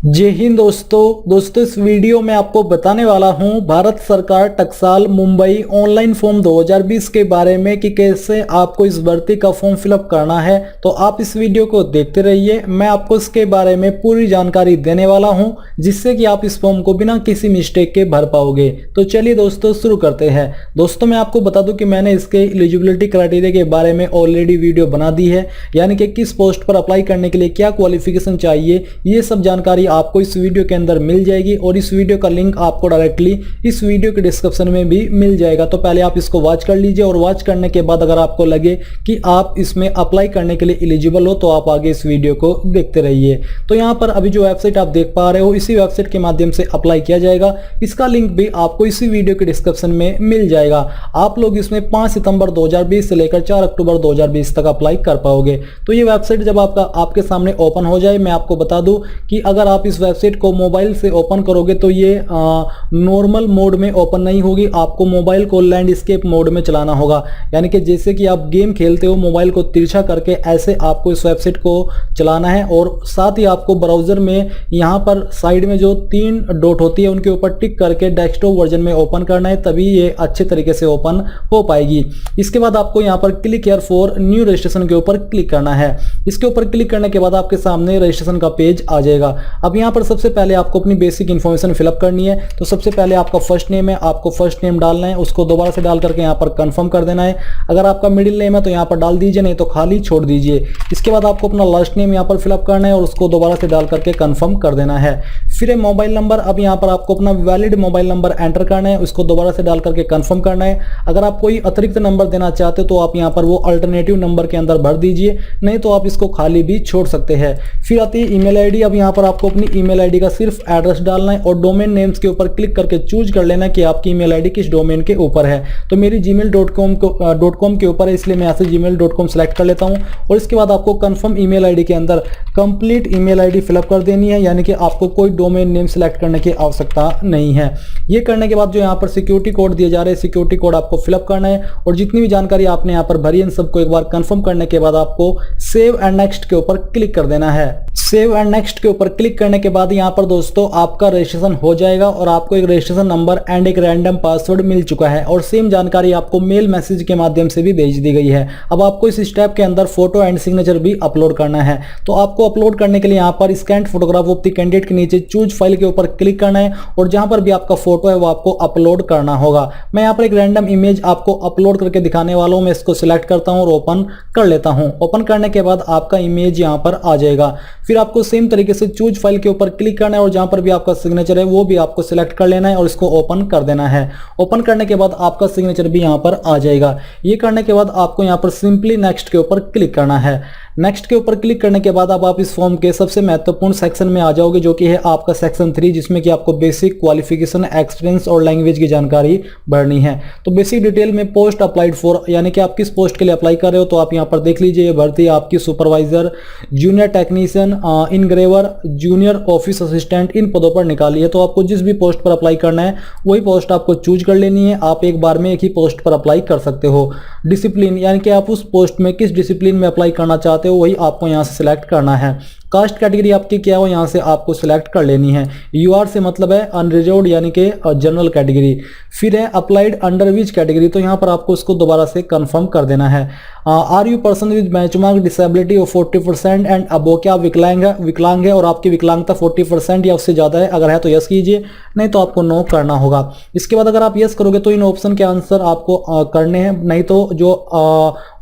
जय हिंद दोस्तों इस वीडियो में आपको बताने वाला हूं भारत सरकार टकसाल मुंबई ऑनलाइन फॉर्म 2020 के बारे में कि कैसे आपको इस भर्ती का फॉर्म फिलअप करना है। तो आप इस वीडियो को देखते रहिए, मैं आपको इसके बारे में पूरी जानकारी देने वाला हूं जिससे कि आप इस फॉर्म को बिना किसी मिस्टेक के भर पाओगे। तो चलिए दोस्तों शुरू करते हैं। दोस्तों मैं आपको बता दूं कि मैंने इसके एलिजिबिलिटी क्राइटेरिया के बारे में ऑलरेडी वीडियो बना दी है, यानी कि किस पोस्ट पर अप्लाई करने के लिए क्या क्वालिफिकेशन चाहिए, ये सब जानकारी आपको इस वीडियो के अंदर मिल जाएगी और इस वीडियो का लिंक आपको डायरेक्टली इस वीडियो के डिस्क्रिप्शन में भी मिल जाएगा। तो पहले आप इसको वॉच कर लीजिए और वॉच करने के बाद अगर आपको लगे कि आप इसमें अप्लाई करने के लिए एलिजिबल हो तो आप आगे इस वीडियो को देखते रहिए। तो यहाँ पर अभी जो वेबसाइट आप देख पा रहे हो इसी वेबसाइट के माध्यम से अप्लाई किया जाएगा। इसका लिंक भी आपको इसी वीडियो के डिस्क्रिप्शन में मिल जाएगा। आप लोग इसमें 5 सितंबर 2020 से लेकर 4 अक्टूबर 2020 तक अप्लाई कर पाओगे। तो ये वेबसाइट जब आपके सामने ओपन हो जाए, मैं आपको बता दूं कि अगर आप इस वेबसाइट को मोबाइल से ओपन करोगे तो ये नॉर्मल मोड में ओपन नहीं होगी, आपको मोबाइल को लैंडस्केप मोड में चलाना होगा। यानी कि जैसे कि आप गेम खेलते हो मोबाइल को तिरछा करके, ऐसे आपको इस वेबसाइट को चलाना है। और साथ ही आपको ब्राउजर में यहाँ पर साइड में जो 3 डॉट होती है उनके ऊपर टिक करके डेस्कटॉप वर्जन में ओपन करना है, तभी ये अच्छे तरीके से ओपन हो पाएगी। इसके बाद आपको यहाँ पर click here for new registration के ऊपर क्लिक करना है। इसके ऊपर क्लिक करने के बाद आपके सामने रजिस्ट्रेशन का पेज आ जाएगा। अब यहाँ पर सबसे पहले आपको अपनी बेसिक इन्फॉर्मेशन फिलअप करनी है। तो सबसे पहले आपका फर्स्ट नेम है, आपको फर्स्ट नेम डालना है, उसको दोबारा से डाल करके यहाँ पर कंफर्म कर देना है। अगर आपका मिडिल नेम है तो यहाँ पर डाल दीजिए, नहीं तो खाली छोड़ दीजिए। इसके बाद आपको अपना लास्ट नेम यहाँ पर फिलअप करना है और उसको दोबारा से डाल करके कंफर्म कर देना है। फिर मोबाइल नंबर, अब यहाँ पर आपको अपना वैलिड मोबाइल नंबर एंटर करना है, उसको दोबारा से डाल करके कंफर्म करना है। अगर आप कोई अतिरिक्त नंबर देना चाहते हो तो आप यहाँ पर वो अल्टरनेटिव नंबर के अंदर भर दीजिए, नहीं तो आप इसको खाली भी छोड़ सकते हैं। फिर आती है ईमेल आईडी। अब यहाँ पर आपको अपनी ईमेल आईडी का सिर्फ एड्रेस डालना है और डोमेन नेम्स के ऊपर क्लिक करके चूज कर लेना है कि आपकी ईमेल आईडी किस डोमेन के ऊपर है। तो मेरी gmail.com के ऊपर है, इसलिए मैं यहाँ से gmail.com सेलेक्ट कर लेता हूँ। और इसके बाद आपको कंफर्म ईमेल आईडी के अंदर कंप्लीट ईमेल आईडी फिलअप कर देनी है, यानी कि आपको कोई डोमेन नेम सेलेक्ट करने की आवश्यकता नहीं है। ये करने के बाद जो यहाँ पर सिक्योरिटी कोड दिए जा रहे हैं, सिक्योरिटी कोड आपको फिलअप करना है और जितनी भी जानकारी आपने यहाँ पर भरी है सबको एक बार कंफर्म करने के बाद आपको सेव एंड नेक्स्ट के ऊपर क्लिक कर देना है। सेव एंड नेक्स्ट के ऊपर क्लिक करने के बाद यहाँ पर दोस्तों आपका रजिस्ट्रेशन हो जाएगा और आपको एक रजिस्ट्रेशन नंबर एंड एक रैंडम पासवर्ड मिल चुका है और सेम जानकारी आपको मेल मैसेज के माध्यम से भी भेज दी गई है। अब आपको इस स्टेप के अंदर फोटो एंड सिग्नेचर भी अपलोड करना है। तो आपको अपलोड करने के लिए यहाँ पर scan photograph of the candidate के नीचे चूज फाइल के ऊपर क्लिक करना है और जहां पर भी आपका फोटो है वो आपको अपलोड करना होगा। मैं यहाँ पर एक रैंडम इमेज आपको अपलोड करके दिखाने वाला हूँ। मैं इसको सिलेक्ट करता हूँ और ओपन कर लेता हूँ। ओपन करने के बाद आपका इमेज यहाँ पर आ जाएगा। फिर आपको सेम तरीके से चूज फाइल के ऊपर क्लिक करना है और जहां पर भी आपका सिग्नेचर है वो भी आपको सिलेक्ट कर लेना है और इसको ओपन कर देना है। ओपन करने के बाद आपका सिग्नेचर भी यहां पर आ जाएगा। ये करने के बाद आपको यहां पर सिंपली नेक्स्ट के ऊपर क्लिक करना है। नेक्स्ट के ऊपर क्लिक करने के बाद अब आप इस फॉर्म के सबसे महत्वपूर्ण सेक्शन में आ जाओगे, जो कि है आपका सेक्शन 3, जिसमें कि आपको बेसिक क्वालिफिकेशन, एक्सपीरियंस और लैंग्वेज की जानकारी भरनी है। तो बेसिक डिटेल में पोस्ट अप्लाइड फॉर, यानी कि आप किस पोस्ट के लिए अप्लाई कर रहे हो, तो आप यहाँ पर देख लीजिए। ये भर्ती आपकी supervisor, junior technician, engraver, junior office assistant, इन पदों पर निकाली है। तो आपको जिस भी पोस्ट पर अप्लाई करना है वही पोस्ट आपको चूज कर लेनी है। आप एक बार में एक ही पोस्ट पर अप्लाई कर सकते हो। डिसिप्लिन, यानी कि आप उस पोस्ट में किस डिसिप्लिन में अप्लाई करना चाहते हो वही आपको यहाँ से सिलेक्ट करना है। कास्ट कैटेगरी आपकी क्या हो यहाँ से आपको सिलेक्ट कर लेनी है। यूआर से मतलब है अनरिजर्व्ड, यानी कि जनरल कैटेगरी। फिर है अप्लाइड अंडर विच कैटेगरी, तो यहाँ पर आपको उसको दोबारा से कंफर्म कर देना है। Are you person with benchmark disability of 40% and above, क्या आप विकलांग है और आपकी विकलांगता 40% या उससे ज़्यादा है, अगर है तो यस कीजिए, नहीं तो आपको नो करना होगा। इसके बाद अगर आप यस करोगे तो इन ऑप्शन के आंसर आपको करने हैं, नहीं तो जो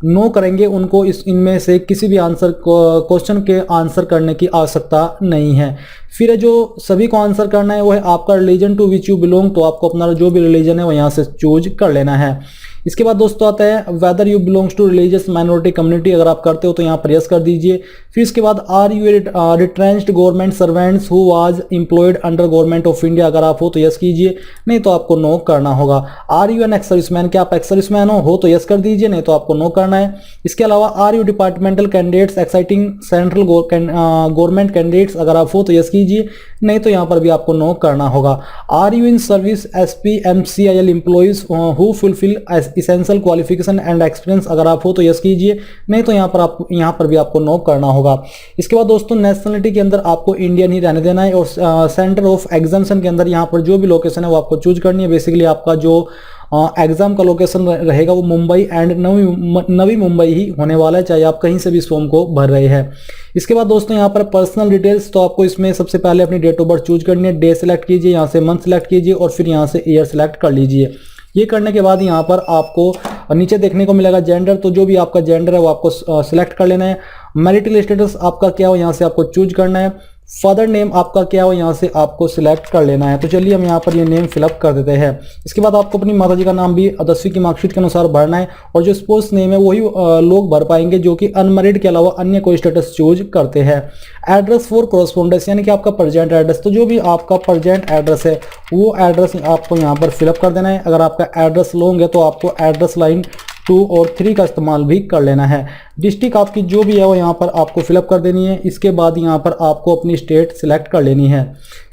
नो करेंगे उनको इनमें से किसी भी आंसर क्वेश्चन के आंसर करने की आवश्यकता नहीं है। फिर जो सभी को आंसर करना है वो है आपका religion to which you belong, तो आपको अपना जो भी रिलीजन है वो यहाँ से चूज कर लेना है। इसके बाद दोस्तों आता है whether you belongs to religious minority community, अगर आप करते हो तो यहाँ पर यस कर दीजिए। फिर इसके बाद are you retrenched government servants who was employed under government of India, अगर आप हो तो यस कीजिए, नहीं तो आपको नो करना होगा। Are you an ex serviceman, क्या आप एक्स सर्विसमैन हो तो यस कर दीजिए, नहीं तो आपको नो करना है। इसके अलावा are you departmental candidates exciting central government candidates, अगर आप हो तो यस कीजिए, नहीं तो यहाँ पर भी आपको नो करना होगा। Are you in service SP MCIL employees who fulfil essential qualification and experience अगर आप हो तो यस कीजिए, नहीं तो यहाँ पर भी आपको नो करना होगा। इसके बाद दोस्तों नेशनलिटी के अंदर आपको इंडियन ही रहने देना है और सेंटर ऑफ एग्जामिनेशन के अंदर यहाँ पर जो भी लोकेशन है वो आपको चूज करनी है। बेसिकली आपका जो एग्जाम का लोकेशन रहेगा वो मुंबई एंड नवी मुंबई ही होने वाला है, चाहे आप कहीं से भी इस फॉर्म को भर रहे हैं। इसके बाद दोस्तों यहाँ पर पर्सनल डिटेल्स, तो आपको इसमें सबसे पहले अपनी डेट ऑफ बर्थ चूज करनी है, डे सेलेक्ट कीजिए, यहाँ से मंथ सेलेक्ट कीजिए और फिर यहाँ से ईयर सेलेक्ट कर लीजिए। ये करने के बाद यहाँ पर आपको नीचे देखने को मिलेगा जेंडर, तो जो भी आपका जेंडर है वो आपको सिलेक्ट कर लेना है। मैरिटल स्टेटस आपका क्या हो यहाँ से आपको चूज करना है। फादर नेम आपका क्या हो यहाँ से आपको सिलेक्ट कर लेना है। तो चलिए हम यहाँ पर ये नेम फिलअप कर देते हैं। इसके बाद आपको अपनी माताजी का नाम भी 10वीं की मार्कशीट के अनुसार भरना है और जो स्पोर्ट्स नेम है वही लोग भर पाएंगे जो कि अनमैरिड के अलावा अन्य कोई स्टेटस चूज करते हैं। एड्रेस फॉर कॉरेस्पोंडेंस यानी कि आपका प्रेजेंट एड्रेस, तो जो भी आपका प्रेजेंट एड्रेस है वो एड्रेस आपको यहाँ पर फिलअप कर देना है। अगर आपका एड्रेस लॉन्ग है तो आपको एड्रेस लाइन 2 और 3 का इस्तेमाल भी कर लेना है। डिस्ट्रिक्ट आपकी जो भी है वो यहाँ पर आपको फिलअप कर देनी है। इसके बाद यहाँ पर आपको अपनी स्टेट सिलेक्ट कर लेनी है।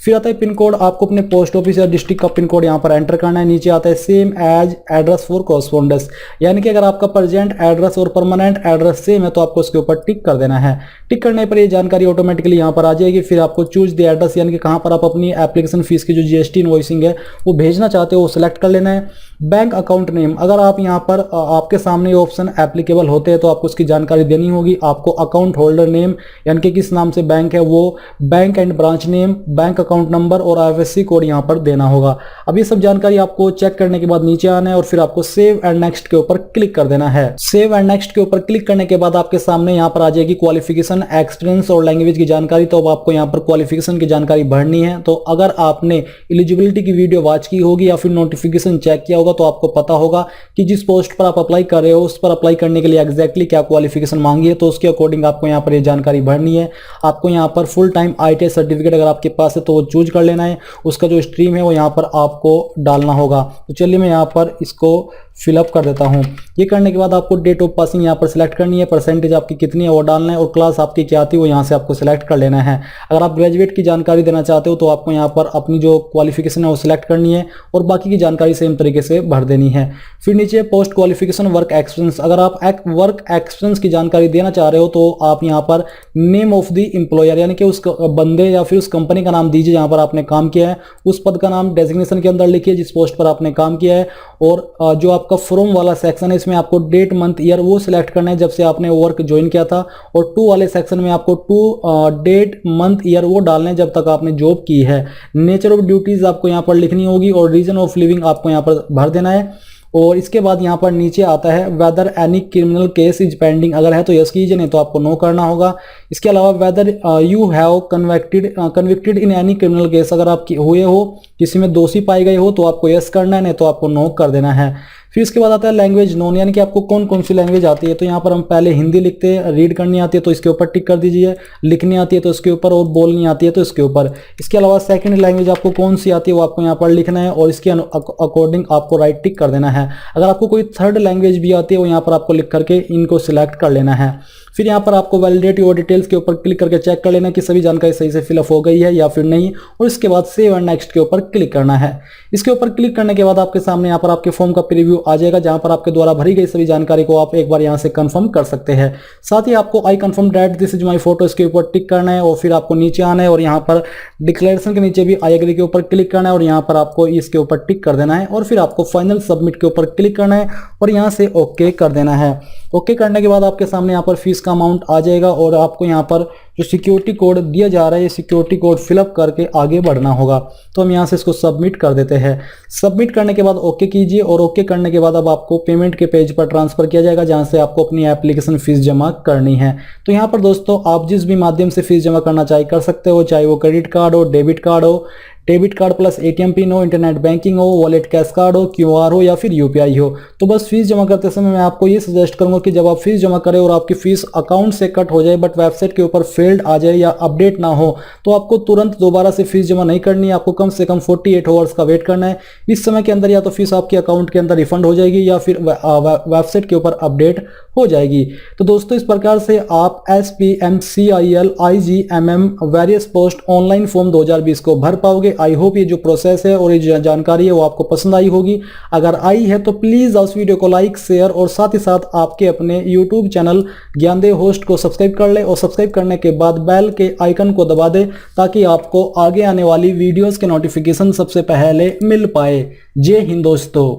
फिर आता है पिन कोड, आपको अपने पोस्ट ऑफिस या डिस्ट्रिक्ट का पिन कोड यहाँ पर एंटर करना है। नीचे आता है same as address for correspondence, यानी कि अगर आपका प्रेजेंट एड्रेस और परमानेंट एड्रेस सेम है तो आपको उसके ऊपर टिक कर देना है। टिक करने पर ये जानकारी ऑटोमेटिकली यहाँ पर आ जाएगी। फिर आपको चूज द एड्रेस, यानी कि कहाँ पर आप अपनी एप्लीकेशन फीस की जो जीएसटी इनवॉइसिंग है वो भेजना चाहते हो वो सिलेक्ट कर लेना है। बैंक अकाउंट नेम, अगर आप यहाँ पर आपके सामने ऑप्शन एप्लीकेबल होते हैं तो आपको उसकी जानकारी देनी होगी। आपको अकाउंट होल्डर नेम यानी कि किस नाम से बैंक है वो, bank and branch name, bank account number और आईएफएससी कोड यहाँ पर देना होगा। अब ये सब जानकारी आपको चेक करने के बाद नीचे आना है और फिर आपको सेव एंड नेक्स्ट के ऊपर क्लिक कर देना है। सेव एंड नेक्स्ट के ऊपर क्लिक करने के बाद आपके सामने यहाँ पर आ जाएगी क्वालिफिकेशन, एक्सपीरियंस और लैंग्वेज की जानकारी। तो अब आपको यहाँ पर क्वालिफिकेशन की जानकारी भरनी है। तो अगर आपने एलिजिबिलिटी की वीडियो वॉच की होगी या फिर नोटिफिकेशन चेक किया होगा तो आपको पता होगा कि जिस पोस्ट पर आप अप्लाई कर रहे हो उस पर अप्लाई करने के लिए एग्जैक्टली क्या क्वालिफिकेशन मांगी है, तो उसके अकॉर्डिंग आपको यहाँ पर ये जानकारी भरनी है। आपको यहाँ पर फुल टाइम ITI सर्टिफिकेट अगर आपके पास है तो वो चूज कर लेना है। उसका जो स्ट्रीम है वो यहाँ पर आपको डालना होगा। तो चलिए मैं यहाँ पर इसको फिलअप कर देता हूँ। ये करने के बाद आपको डेट ऑफ पासिंग यहाँ पर सिलेक्ट करनी है, परसेंटेज आपकी कितनी है वो डालना है और क्लास आपकी क्या आती है वो यहाँ से आपको सिलेक्ट कर लेना है। अगर आप ग्रेजुएट की जानकारी देना चाहते हो तो आपको यहाँ पर अपनी जो क्वालिफिकेशन है वो सिलेक्ट करनी है और बाकी की जानकारी सेम तरीके से भर देनी है। फिर नीचे पोस्ट क्वालिफिकेशन वर्क एक्सपीरियंस, अगर आप वर्क एक्सपीरियंस की जानकारी देना चाह रहे हो तो आप यहाँ पर नेम ऑफ द एम्प्लॉयर यानी कि उस बंदे या फिर उस कंपनी का नाम दीजिए जहाँ पर आपने काम किया है, उस पद का नाम डेजिग्नेशन के अंदर लिखिए जिस पोस्ट पर आपने काम किया है और जो आपका फ्रॉम वाला सेक्शन है इसमें आपको डेट मंथ ईयर वो सिलेक्ट करना है जब से आपने वर्क ज्वाइन किया था और 2 वाले सेक्शन में आपको 2 डेट मंथ ईयर वो डालना है जब तक आपने जॉब की है। नेचर ऑफ ड्यूटीज आपको यहाँ पर लिखनी होगी और रीजन ऑफ लिविंग आपको यहाँ पर भर देना है। और इसके बाद यहाँ पर नीचे आता है whether any criminal case is pending, अगर है तो यस कीजिए नहीं तो आपको नो करना होगा। इसके अलावा whether you have convicted in any criminal case, अगर आप हुए हो किसी में दोषी पाए गए हो तो आपको यस करना है नहीं तो आपको नो कर देना है। फिर इसके बाद आता है लैंग्वेज नोन, यानी कि आपको कौन कौन सी लैंग्वेज आती है। तो यहाँ पर हम पहले हिंदी लिखते हैं, रीड करनी आती है तो इसके ऊपर टिक कर दीजिए, लिखनी आती है तो इसके ऊपर और बोलनी आती है तो इसके ऊपर। इसके अलावा सेकंड लैंग्वेज आपको कौन सी आती है वो आपको यहाँ पर लिखना है और इसके अकॉर्डिंग आपको राइट टिक कर देना है। अगर आपको कोई थर्ड लैंग्वेज भी आती है वो यहाँ पर आपको लिख करके इनको सिलेक्ट कर लेना है। फिर यहाँ पर आपको वैलिडेट योर डिटेल्स के ऊपर क्लिक करके चेक कर लेना कि सभी जानकारी सही से फिलअप हो गई है या फिर नहीं, और इसके बाद सेव एंड नेक्स्ट के ऊपर क्लिक करना है। इसके ऊपर क्लिक करने के बाद आपके सामने यहाँ पर आपके फॉर्म का प्रीव्यू आ जाएगा जहाँ पर आपके द्वारा भरी गई सभी जानकारी को आप एक बार यहाँ से कंफर्म कर सकते हैं। साथ ही आपको I confirm that this is my photo इसके ऊपर टिक करना है और फिर आपको नीचे आना है और यहाँ पर डिक्लेरेशन के नीचे भी आई एग्री के ऊपर क्लिक करना है और यहाँ पर आपको इसके ऊपर टिक कर देना है और फिर आपको फाइनल सबमिट के ऊपर क्लिक करना है और यहाँ से ओके कर देना है। ओके करने के बाद आपके सामने यहाँ पर फीस का अमाउंट आ जाएगा और आपको यहाँ पर जो सिक्योरिटी कोड दिया जा रहा है ये सिक्योरिटी कोड फिलअप करके आगे बढ़ना होगा। तो हम यहाँ से इसको सबमिट कर देते हैं। सबमिट करने के बाद ओके कीजिए और ओके करने के बाद अब आपको पेमेंट के पेज पर ट्रांसफर किया जाएगा जहाँ से आपको अपनी एप्लीकेशन फीस जमा करनी है। तो यहाँ पर दोस्तों आप जिस भी माध्यम से फीस जमा करना चाहे कर सकते हो, चाहे वो क्रेडिट कार्ड हो, डेबिट कार्ड हो, debit card plus ATM pin हो, इंटरनेट बैंकिंग हो, वॉलेट कैश कार्ड हो, QR हो या फिर UPI हो। तो बस फीस जमा करते समय मैं आपको ये सजेस्ट करूंगा कि जब आप फीस जमा करें और आपकी फीस अकाउंट से कट हो जाए बट वेबसाइट के ऊपर फेल्ड आ जाए या अपडेट ना हो तो आपको तुरंत दोबारा से फीस जमा नहीं करनी है। आपको कम से कम 48 आवर्स का वेट करना है। इस समय के अंदर या तो फीस आपके अकाउंट के अंदर रिफंड हो जाएगी या फिर वेबसाइट के ऊपर अपडेट हो जाएगी। तो दोस्तों इस प्रकार से आप SPMCIL IGMM various post online form 2020 को भर पाओगे। आई होप ये जो प्रोसेस है और ये जानकारी है वो आपको पसंद आई होगी। अगर आई है तो प्लीज उस वीडियो को लाइक शेयर और साथ ही साथ आपके अपने यूट्यूब चैनल ज्ञानदेव होस्ट को सब्सक्राइब कर ले और सब्सक्राइब करने के बाद बेल के आइकन को दबा दे ताकि आपको आगे आने वाली वीडियोस के नोटिफिकेशन सबसे पहले मिल पाए। जय हिंद दोस्तों।